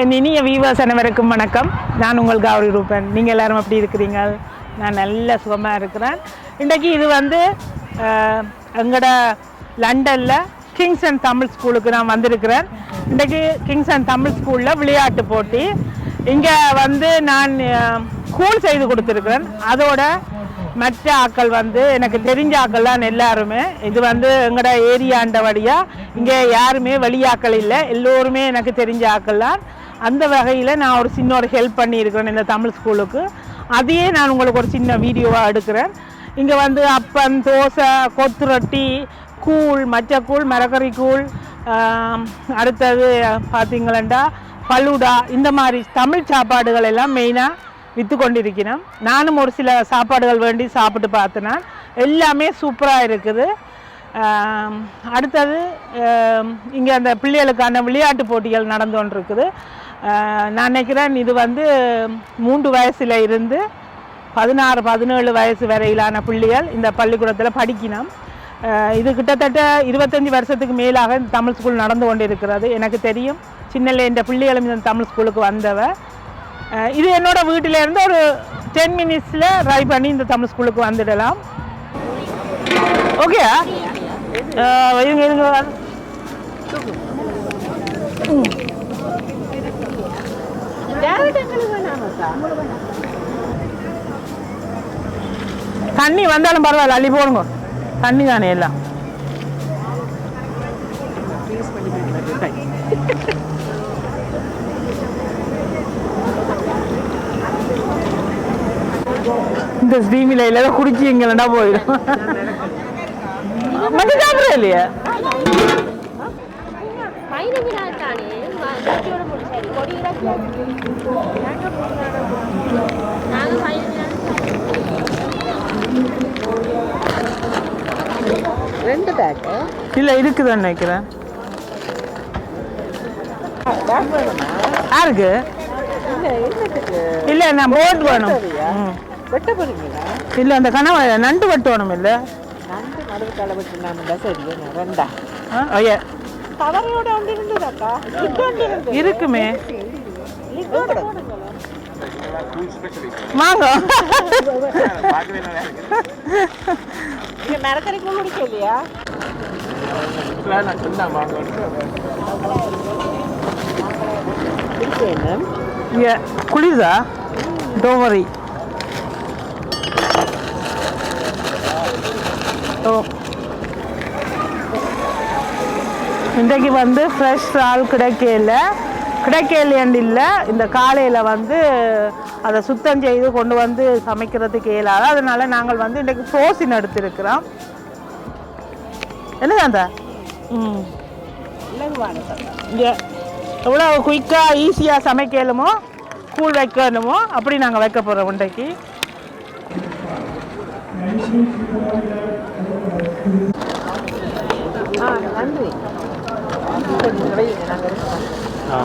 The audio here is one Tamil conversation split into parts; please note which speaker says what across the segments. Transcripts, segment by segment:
Speaker 1: என் இனிய வீவர்ஸ் அனைவருக்கும் வணக்கம். நான் உங்கள் கௌரி ரூபன். நீங்கள் எல்லோரும் எப்படி இருக்கிறீங்க? நான் நல்ல சுகமாக இருக்கிறேன். இன்றைக்கி இது எங்களோட லண்டனில் கிங்ஸ் அண்ட் தமிழ் ஸ்கூலுக்கு நான் வந்திருக்கிறேன். இன்றைக்கி கிங்ஸ் அண்ட் தமிழ் ஸ்கூலில் விளையாட்டு போட்டி. இங்கே நான் கூல் செய்து கொடுத்துருக்குறேன். அதோட மற்ற ஆக்கள் எனக்கு தெரிஞ்ச ஆக்கள் தான் எல்லாருமே. இது எங்களோட ஏரியாண்டபடியாக இங்கே யாருமே வெளியாக்கள் இல்லை, எல்லோருமே எனக்கு தெரிஞ்ச ஆக்கள் தான். அந்த வகையில் நான் ஒரு சின்ன ஒரு ஹெல்ப் பண்ணியிருக்கிறேன் இந்த தமிழ் ஸ்கூலுக்கு. அதையே நான் உங்களுக்கு ஒரு சின்ன வீடியோவாக எடுக்கிறேன். இங்கே அப்பன், தோசை, கொத்து ரொட்டி, கூழ், மச்ச கூழ், மரக்கறி கூழ், அடுத்தது பார்த்திங்களா பலுடா, இந்த மாதிரி தமிழ் சாப்பாடுகள் எல்லாம் மெயினாக விற்று கொண்டிருக்கிறேன். நானும் ஒரு சில சாப்பாடுகள் வேண்டி சாப்பிட்டு பார்த்தேன். எல்லாமே சூப்பராக இருக்குது. அடுத்தது இங்கே அந்த பிள்ளைகளுக்கான விளையாட்டு போட்டிகள் நடந்து கொண்டிருக்குது. நான் நினைக்கிறேன் இது 3 வயசில் இருந்து 16-17 வயசு வரையிலான பிள்ளைகள் இந்த பள்ளிக்கூடத்தில் படிக்கணும். இது கிட்டத்தட்ட 25 வருஷத்துக்கு மேலாக இந்த தமிழ் ஸ்கூல் நடந்து கொண்டு இருக்கிறது. எனக்கு தெரியும், சின்னல இந்த பிள்ளைகளும் இந்த தமிழ் ஸ்கூலுக்கு வந்தவ. இது என்னோடய வீட்டிலேருந்து ஒரு 10 மினிட்ஸில் ட்ரைவ் பண்ணி இந்த தமிழ் ஸ்கூலுக்கு வந்துடலாம். ஓகே, இருங்க இருங்க. தண்ணி வந்தாலும் பரவாயில்ல, அள்ளி போடுங்க. தண்ணி தானே எல்லாம். இந்த ஸ்டீமில் இல்லை குடிச்சு எங்கேடா போயிடும். மட்டும் சாப்பிட்ற இல்லையா? இல்லை இருக்குதான்னு நினைக்கிறேன். யாருக்கு இல்லை, நான் போட் வேணும். இல்லை, அந்த கனவு நண்டு வெட்டணும். இல்லை இருக்குமே, வாங்க. மரக்கறி குடிக்கலையா? குளிதா டோமரி. இன்றைக்கு ஃப்ரெஷ் இறால் கிடைக்கலையண்டு இல்லை. இந்த காலையில் அதை சுத்தம் செய்து கொண்டு சமைக்கிறதுக்கு இயலாது. அதனால நாங்கள் இன்றைக்கு சோசின் எடுத்துருக்கிறோம். என்னதான் எவ்வளோ குயிக்காக ஈஸியாக சமைக்கலுமோ கூழ் வைக்கணுமோ அப்படி நாங்கள் வைக்க போகிறோம் இன்றைக்கு. நன்றி.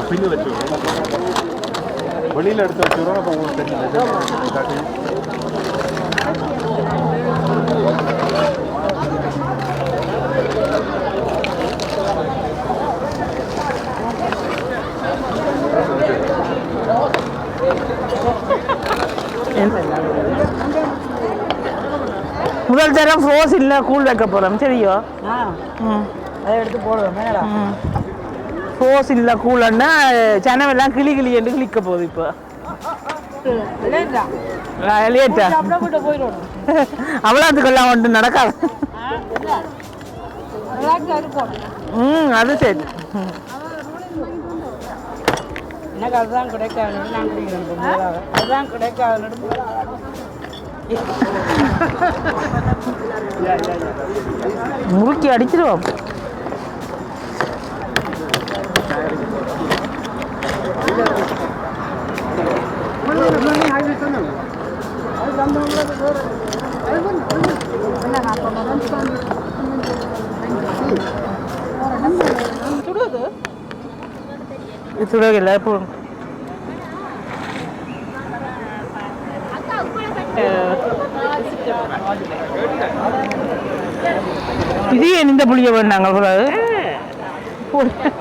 Speaker 1: பின்னு வச்சு வெளியில் எடுத்து வச்சுக்கிறோம். அப்போ உங்களுக்கு தெரியும். முதல் தரம் ஃப்ரோஸ் இல்லை கூழ் வைக்க போகிறோம். சரியோ? அதை எடுத்து போடுவோம். ஃபோர்ஸ் இல்லை கூலன்னா சனவெல்லாம் கிளி என்று கிளிக்க போகுது. இப்போ லேட்டா அவ்வளோத்துக்கெல்லாம் ஒன்று நடக்காது. அது சரி. எனக்கு அதுதான் கிடைக்காது. அதுதான் கிடைக்காது. முறுக்கி அடிச்சிருவோம். சுடல இப்போ இது எந்த புளிய வேண்டாங்க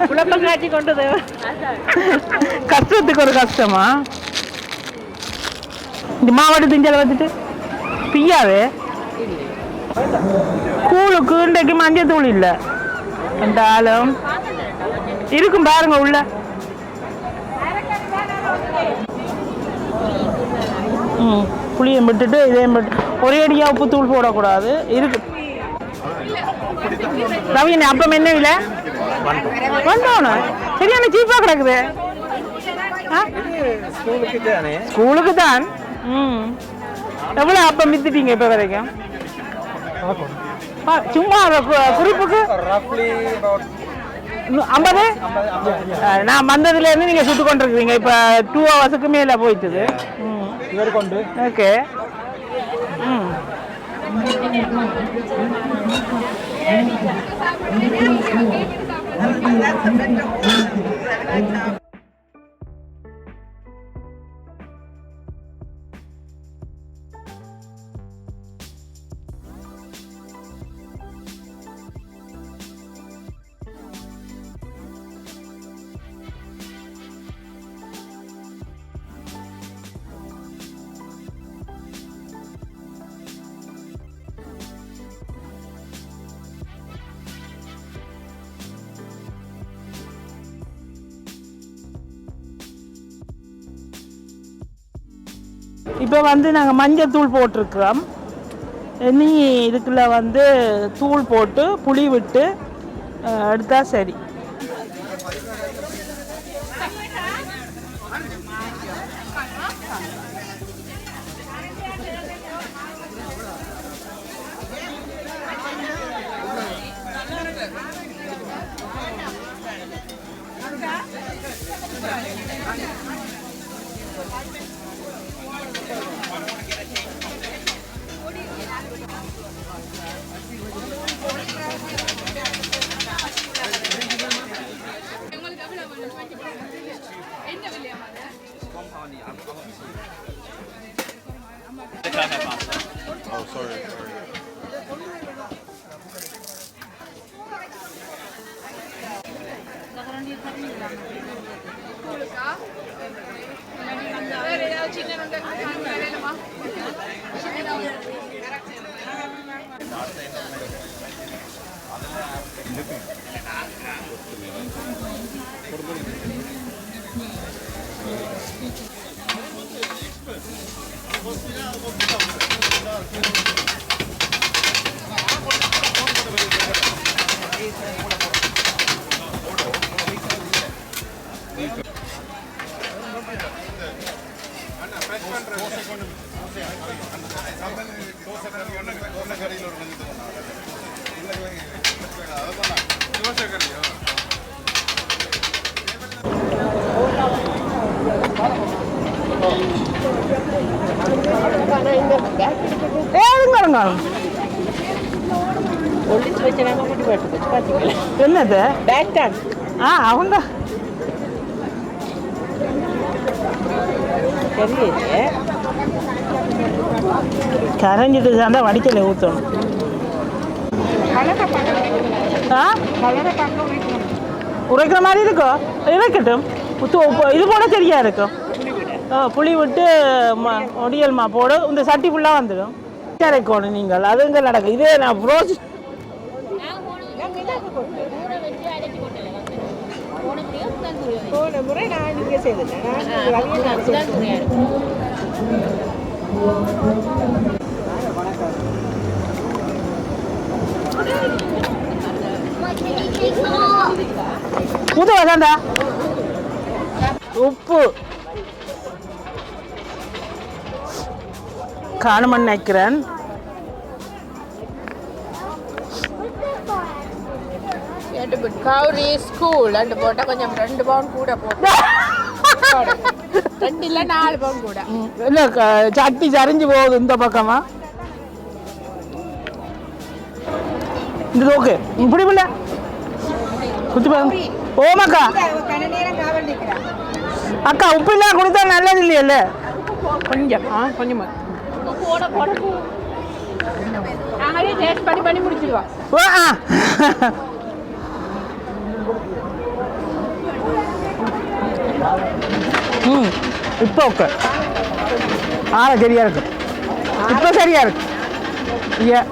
Speaker 2: குழப்பம் காட்சி கொண்டது
Speaker 1: கஷ்டத்துக்கு ஒரு கஷ்டமா இந்த மாவட்ட திஞ்சலை வச்சுட்டு பிய்யாவே கூழுக்கு இன்றைக்கு மஞ்சள் தூள் இல்லை என்றாலும் இருக்கும் பாருங்க உள்ள புளியம் விட்டுட்டு இதையும் விட்டு ஒரே அடியாக உப்பு தூள் போடக்கூடாது இருக்கு ரவி அப்பம் என்ன இல்லை வந்தோன்னு சரியான சீப்பாக கிடக்குது ஸ்கூலுக்கு தான் எவ்வளோ அப்பம் வித்துட்டீங்க இப்போ வரைக்கும் சும்மா குறிப்புக்கு 50 நான் வந்ததுலேருந்து நீங்கள் சுட்டு கொண்டிருக்கிறீங்க இப்போ 2 ஹவர்ஸுக்கு மேலே போயிட்டுது ஓகே இப்போ வந்து நாங்கள் மஞ்சள் தூள் போட்டிருக்கிறோம் இனி இதுக்குள்ள வந்து தூள் போட்டு புளி விட்டு எடுத்தா சரி
Speaker 3: Oh, sorry. என்னது அவங்க கரைஞ்சிட்டு தான் வடிக்கல ஊற்றணும் உரைக்கிற மாதிரி இருக்கும் இறக்கட்டும் இது போட சரியா இருக்கும் புளி விட்டு ஒடியல்மா போடு இந்த சட்டி ஃபுல்லாக வந்துடும் இறக்கணும் நீங்கள் அது இங்கே நடக்கும் இதே நான் ப்ரோஸ்
Speaker 2: போன முறை நான் இங்கே செய்தேன்
Speaker 1: உதவாதாண்டா உப்பு காணுமன்னு நினைக்கிறேன்
Speaker 2: கௌரி ஸ்கூல் ரெண்டு போட்டா கொஞ்சம் 2 பவுண்ட் கூட போட்டு 2 இல்ல 4 பவுண்ட் கூட
Speaker 1: இல்ல சட்டி சரிஞ்சு போகுது இந்த பக்கமா இது ஓகே இப்படி இல்ல குத்தி பாருங்க ஓமாக்கா அக்கா உப்பு இல்ல கொடுத்தா நல்லது இல்லையல்ல கொஞ்சம் கொஞ்சமா
Speaker 2: நாங்களே டேஸ்ட் பண்ணி முடிச்சிடுவோம்
Speaker 3: ம் இப்போ ஓகே சரியா இருக்கு இப்போ சரியா இருக்கு ஐயா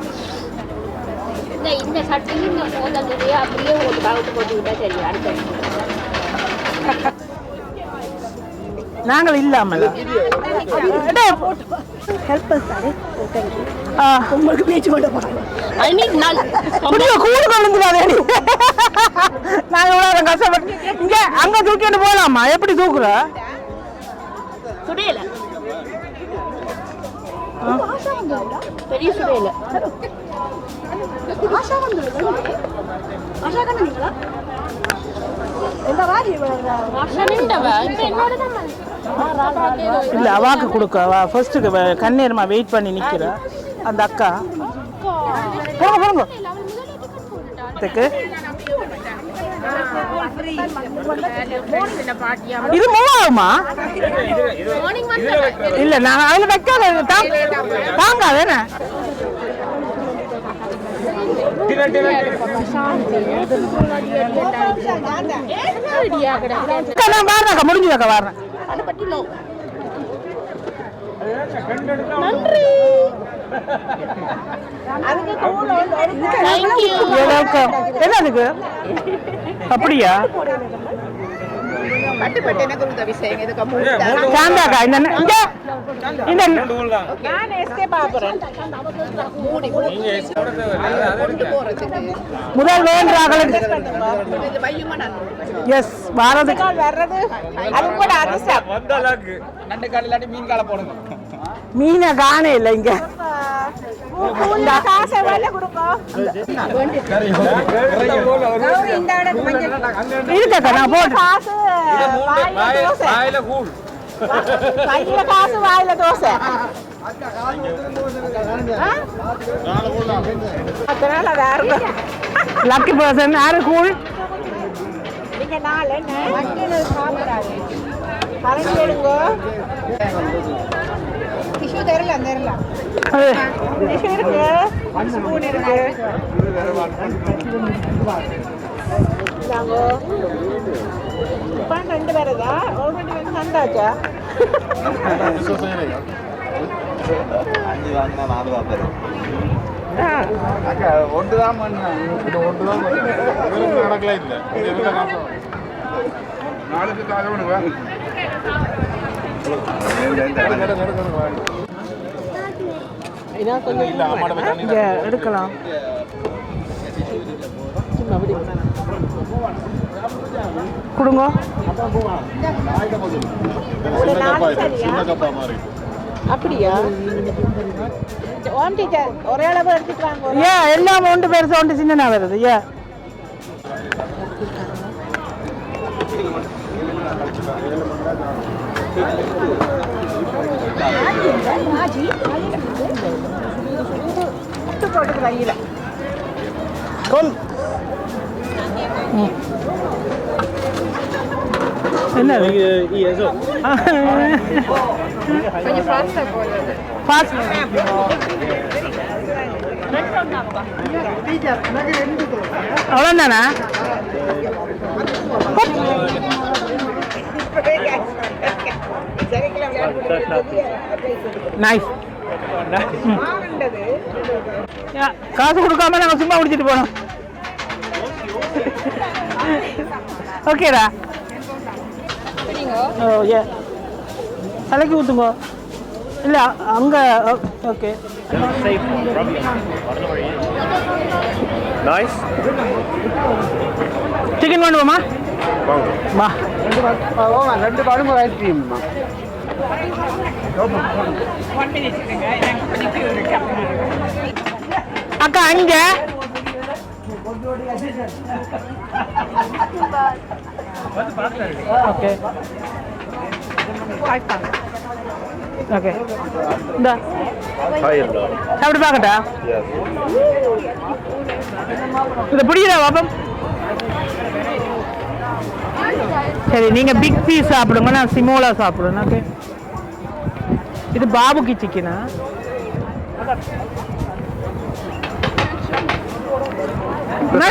Speaker 4: இந்த சட்டையும் இந்த மோதல் அப்படியே ஒரு பாவத்து போட்டு விட்டா சரி அடுத்த
Speaker 3: நாங்கள் இல்லாமல்
Speaker 4: உங்களுக்கு பேச்சு கொண்டு போறாங்க ஐ மீன் நான்
Speaker 3: கூடு கொண்டுடாதே நாங்கள் இவ்வளோ கஷ்டப்பட்டு இங்கே அங்கே தூக்கிட்டு போகலாமா எப்படி தூக்குற
Speaker 4: சுடையில பெரிய சுடையில
Speaker 3: இல்லை அவாக்கு கொடுக்க ஃபர்ஸ்ட்டுக்கு கண்ணேரமா வெயிட் பண்ணி நிற்கிற அந்த அக்கா போங்க போங்க இது மூவாகுமா இல்லை நான் அதில் வைக்காத தாங்காது என்ன நான் வாரணக்கா முடிஞ்சுதாக்கா வாரணம் என்னதுக்கு அப்படியா சாந்தாக்கா முதல் வேண்டாங்களுக்கு எஸ் வாரதுக்கு மீனை காணே இல்லை இங்க இருக்கா நான் போட்டு காசு வாயில தோசை லக்கி பர்சன் யாரு கூழ் ரெண்டு பேரதா ஆல்ரெடி சந்தாச்சா
Speaker 5: ஒன்றுதான் நடக்கல இல்லை நாளுக்கு காலவனுங்க
Speaker 3: எடுக்கலாம் கொடுங்க
Speaker 2: அப்படியா ஒரே அளவு எடுத்துக்கலாம்
Speaker 3: ஏன் எல்லாம் ஒன்று பெருசா ஒன்று சின்னனா வருது ஏன்
Speaker 2: போட்டு கையில
Speaker 3: என்ன
Speaker 2: கொஞ்சம் ஃபாஸ்ட்டாக போடுறது
Speaker 3: அவ்வளோதானா நைஸ் காசு கொடுக்காம நாங்கள் சும்மா குடிச்சிட்டு போனோம் ஓகேடா ஓ ஏ தலைக்கு ஊற்றுங்க இல்லை அங்கே ஓகே
Speaker 5: நைஸ்
Speaker 3: சிக்கன் வேணுமா வா
Speaker 5: ரெண்டு பாடுங்க ஐஸ்கிரீம்மா
Speaker 3: அக்கா அங்கே ஓகே ஓகே இந்த சாப்பிட்டு பார்க்கட்டா இதை பிடிக்கிறா பாப்பம் சரி நீங்கள் பிக் பீஸ் சாப்பிடுங்க நான் சிமோலா சாப்பிடுவேன் ஓகே இது பாபுக்கு சிக்கனா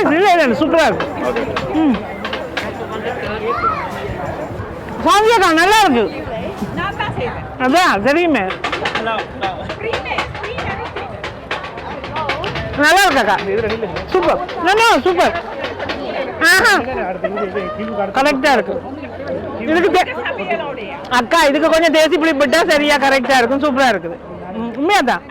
Speaker 3: இல்லை இல்லை சூப்பராக இருக்கும் ம்
Speaker 1: சாந்தியாக்கா நல்லா இருக்கு அதான் தெரியுமே நல்லா இருக்காக்கா சூப்பர் நல்லா சூப்பர் கரெக்டா இருக்கு இதுக்கு அக்கா இதுக்கு கொஞ்சம் தேசி புளி போட்டா சரியா கரெக்டா இருக்கும் சூப்பரா இருக்குது உண்மையாதான்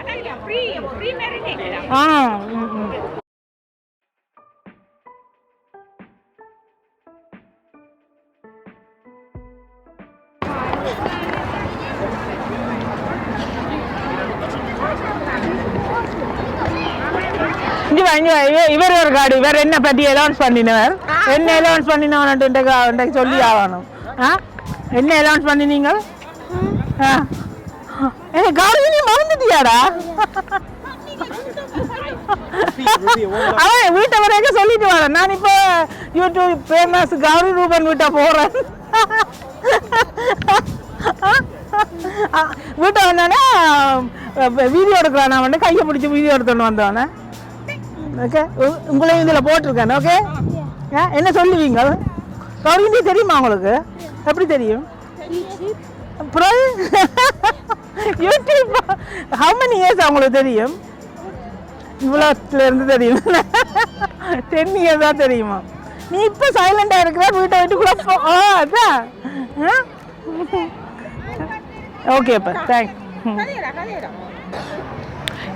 Speaker 1: இவர் ஒரு காடு இவர் என்ன பத்தி அலௌன்ஸ் பண்ணினவர் என்ன அலௌன்ஸ் பண்ணினவன் சொல்லி ஆகணும் என்ன அலௌன்ஸ் பண்ணினீங்க காடு நீ மறந்துட்டியாடா அவன் வீட்டை வரைக்கும் சொல்லிட்டு வரேன் நான் இப்போ யூடியூப் ஃபேமஸ் கௌரி ரூபன் வீட்டை போறேன் வீட்டை வந்தோடனே வீடியோ எடுக்கிறான் நான் வந்து கையை பிடிச்சி வீடியோ எடுத்துன்னு வந்தோடனே ஓகே உங்களையும் இதில் போட்டிருக்கேன் ஓகே என்ன சொல்லுவீங்க கௌரி தெரியுமா உங்களுக்கு எப்படி தெரியும் அப்புறம் யூடியூப் ஹவு மெனி இயர்ஸ் அவங்களுக்கு தெரியும் இவ்வளோத்துல இருந்து தெரியும் 10 இயர்ஸ் தான் தெரியுமா நீ இப்போ சைலண்டாக இருக்கிற வீட்டை விட்டு கூட அதான் ஓகேப்பா தேங்க்ஸ்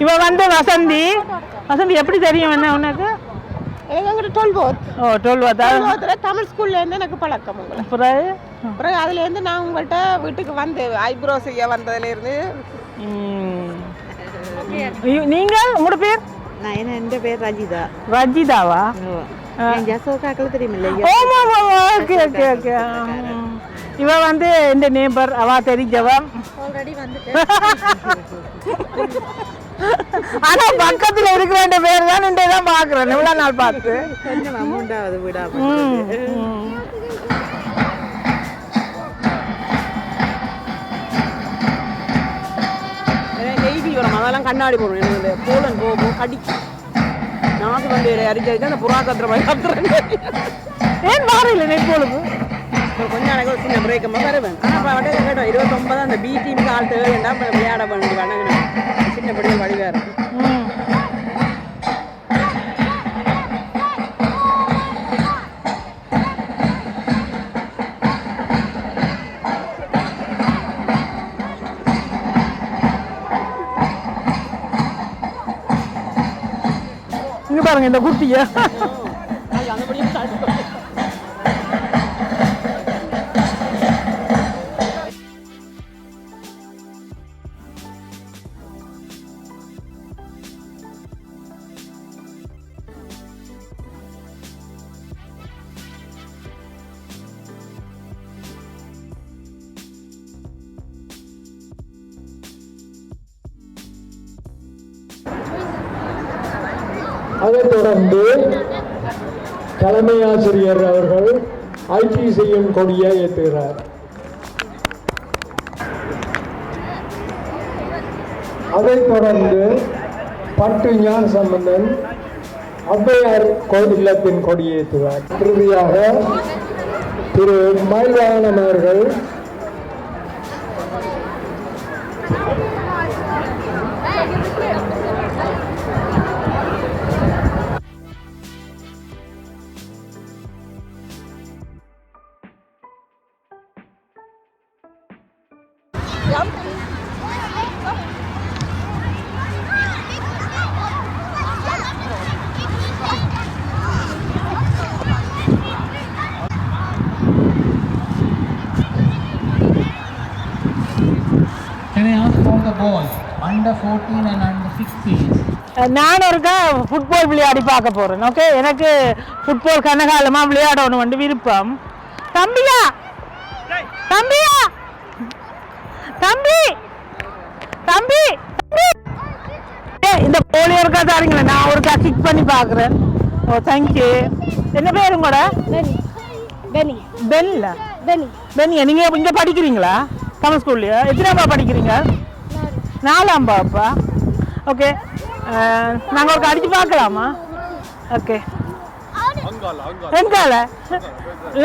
Speaker 1: இவ வந்து வசந்தி எப்படி தெரியும் என்ன உனக்கு
Speaker 2: எனக்கு 12th தமிழ் ஸ்கூல்ல இருந்து எனக்கு பழக்கம் அப்புறம் அதுல இருந்து நான் உங்கள்கிட்ட வீட்டுக்கு வந்து ஐப்ரோ செய்ய வந்ததுல இருந்து
Speaker 1: நீங்க உங்களோட பேர்
Speaker 2: என் பேர்
Speaker 1: ரஜிதாவா
Speaker 2: ஜசோகாக்கள் தெரியுமில்ல
Speaker 1: ஓகே ஓகே ஓகே இவ வந்து இந்த நேபர் அவ தெரிஞ்சவ
Speaker 2: ஆல்ரெடி வந்துட்டு
Speaker 1: ஆனா பக்கத்துல இருக்கிற பேர் தான் இந்த தான் பாக்குறேன் எவ்வளவு நாள் பார்த்து
Speaker 2: மூன்றாவது வீடா அதெல்லாம் கண்ணாடி போடும் எனக்கு போலன் போகும் கடிக்கு நாக்கு வந்து அரிச்சு அந்த புறா கத்துற மாதிரி கத்துறேன்
Speaker 1: ஏன் வாரம் இல்லை நெட் போலுக்கு
Speaker 2: கொஞ்சம் எனக்கு ஒரு சின்ன பிரேக்கமாக வருவேன் ஆனால் இப்போ கேட்டோம் 29 அந்த பி டீமுக்கு ஆள் தேவைண்டா இப்போ விளையாட பண்ணி வணங்கினேன் சின்னப்படியாக வடிவாக இருக்கும்
Speaker 1: இங்கே பாருங்க இந்த குட்டியை
Speaker 6: அதைத் தொடர்ந்து தலைமை ஆசிரியர் அவர்கள் ஐபிசியின் கொடியை ஏற்றுகிறார். அதைத் தொடர்ந்து பட்டு ஞான சம்பந்தன் ஔவையார் இல்லத்தின் கொடியேற்றுவார். இறுதியாக திரு மயில்வாகனம் அவர்கள்
Speaker 7: under 14 and under 16.
Speaker 1: நான் ஒருக்கா ஃபுட்பால் விளையாடி பார்க்க போகிறேன். ஓகே, எனக்கு ஃபுட்பால் கனகாலமாக விளையாடணும் வந்து விருப்பம். தம்பியா தம்பியா தம்பி தம்பி இந்த போலி ஒருக்கா தாருங்களே, நான் ஒருக்கா கிக் பண்ணி பார்க்குறேன். ஓ தேங்க்யூ. என்ன பேர் உங்களோட?
Speaker 4: பெனி.
Speaker 1: பென்ல பெனியா? நீங்கள் இங்கே படிக்கிறீங்களா? தமிழ் ஸ்கூல்லையா? எத்தனாம்பா படிக்கிறீங்க? 4ஆம் பாப்பா. ஓகே, நாங்கள் ஒரு அடித்து பார்க்கலாமா? ஓகே. எங்கால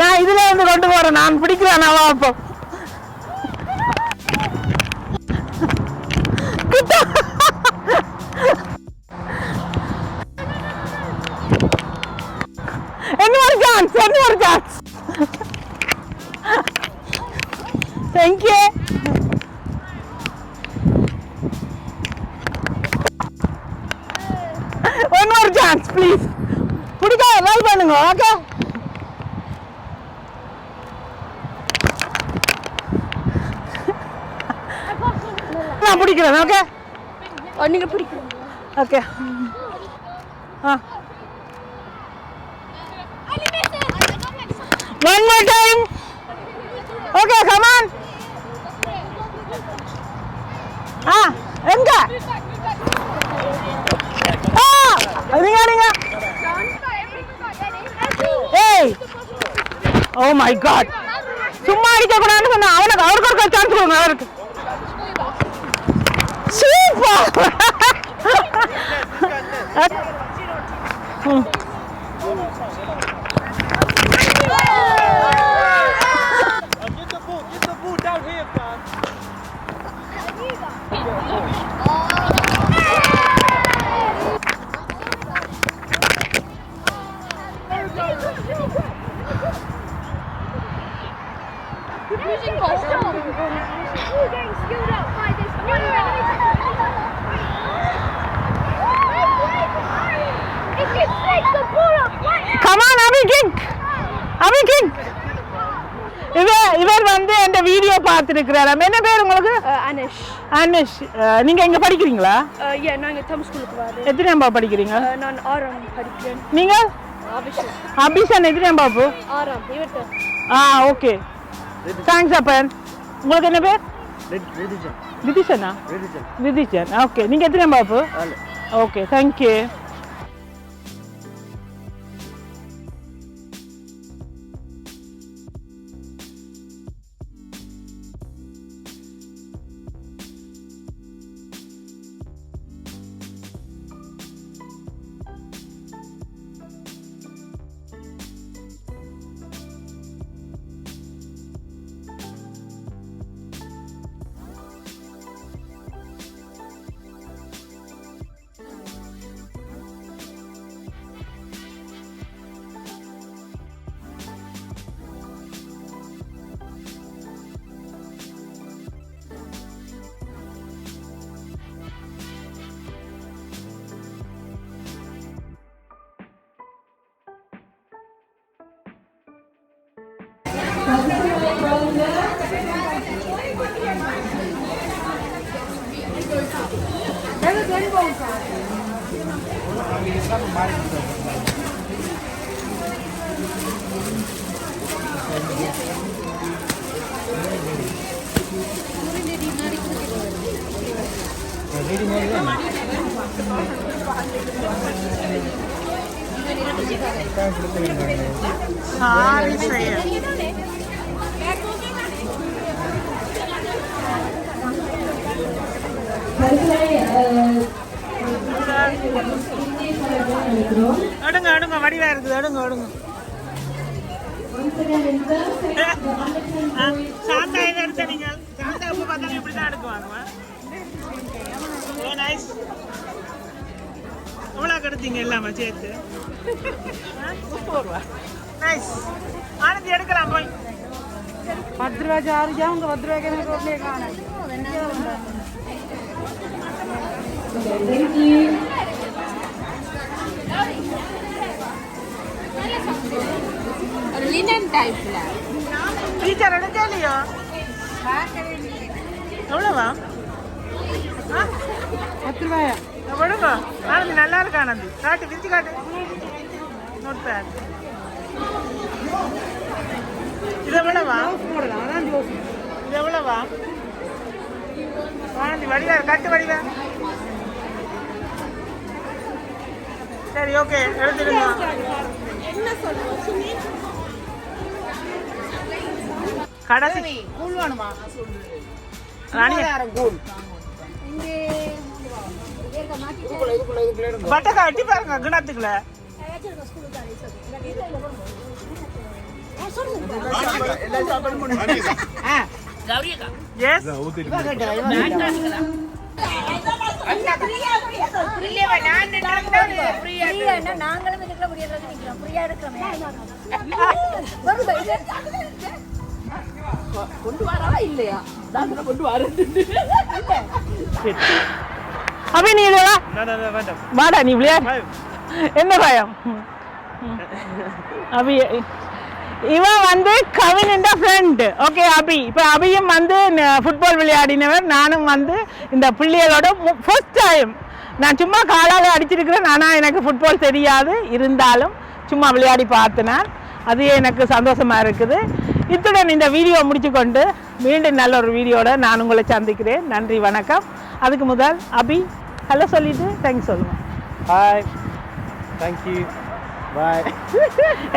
Speaker 1: நான் இதுல இருந்து கொண்டு போறேன். நான் பிடிக்கிறேன். நான் அப்போ இன்னொரு chance. Thank you. One more chance please. பிடிக்க ரோல் பண்ணுங்க. ஓகே நான் பிடிக்கிறேன். ஓகே
Speaker 4: நீங்க பிடிக்கிறீங்க.
Speaker 1: Okay one more time. Okay, come on. எங்க நீங்க ஏய் ஓ மை காட், சும்மா அடிக்க கூடாதுன்னு சொன்னா. அவருக்கு ஒரு சான்ஸ் கொடுங்க. அவருக்கு சூப்பர். இவர் வந்து இந்த வீடியோ பார்த்துருக்கிறார். என்ன பேர் உங்களுக்கு? அனுஷ். நீங்க இங்க படிக்கிறீங்களா?
Speaker 4: நாங்க தமிழ் ஸ்கூலுக்கு வரேன்.
Speaker 1: எத்தனை படிக்கிறீங்க?
Speaker 4: நான் 6ஆம் படிக்கிறேன்.
Speaker 1: நீங்க? அபிஷன். எத்தனை பாப்பு?
Speaker 4: 6ஆம். இவர்ட்ட.
Speaker 1: ஓகே. தேங்க்ஸ் அப்பன். உங்களுக்கு என்ன பேர்? விதிஷனா? விதிஷன். ஓகே. நீங்க எத்தனை பாப்பு? Okay, thank you. அடுங்க வடிவா இருக்குது. அடுங்க சாந்தா இதை எடுத்த நீங்க. சாந்தா எப்ப பார்த்தாலும் இப்படிதான் எடுக்குவாங்க. நைஸ். எவ்வளோ எடுத்தீங்க எல்லாமே சேர்த்து? 30 ரூபா. நைஸ். ஆனந்தி எடுக்கலாம் போய். 10 ரூபா சார்ஜ். அவங்க 10 ரூபாய்க்கு ரோட்லேயே காணும்.
Speaker 4: லினன் டைப்ல
Speaker 1: டீச்சர் எடுக்கே இல்லையோ? எவ்வளோவா?
Speaker 3: 10 ரூபாயா?
Speaker 1: எவ்வளோங்க ஆனந்தி? நல்லா இருக்கு ஆனந்தி. காட்டு விரிச்சு காட்டு. Note pad. இது எவ்வளோவா? இது எவ்வளோவா ஆனந்தி? வடிவா கட்டு வடிவா. சரி, ஓகே, எடுத்துடுங்க. கடைசி கூழ் வேணுமா? பட்டை கட்டி பாருங்க கிணத்துக்குள்ள.
Speaker 3: Yes.
Speaker 4: நாங்களும் இதுக்குள்ள முடியாது நிக்கிறோம் ஃப்ரீயா இருக்கிறோமே கொண்டு வரா இல்லையா நான் கொண்டு வரேன்
Speaker 1: அபி நீ இதுவா வாடா நீ விளையாடு என்ன பயம் அபி இவன் வந்து கவின் ஃப்ரெண்டு ஓகே அபி இப்போ அபியும் வந்து ஃபுட்பால் விளையாடினவர் நானும் வந்து இந்த பிள்ளைகளோட ஃபர்ஸ்ட் டைம் நான் சும்மா காலால் அடிச்சிருக்கிறேன் ஆனால் எனக்கு ஃபுட்பால் தெரியாது இருந்தாலும் சும்மா விளையாடி பார்த்தேன் அது எனக்கு சந்தோஷமாக இருக்குது இத்துடன் இந்த வீடியோ முடிச்சுக்கொண்டு மீண்டும் நல்ல ஒரு வீடியோட நான் உங்களை சந்திக்கிறேன் நன்றி வணக்கம் அதுக்கு முதல் அபி ஹலோ சொல்லிட்டு தேங்க்ஸ் சொல்லுங்கள்
Speaker 3: Hi. Thank you. Bye.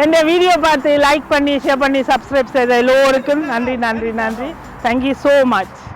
Speaker 1: இந்த வீடியோ பார்த்து லைக் பண்ணி ஷேர் பண்ணி சப்ஸ்கிரைப் செய்த எல்லோருக்கும் நன்றி நன்றி நன்றி தேங்க்யூ ஸோ மச்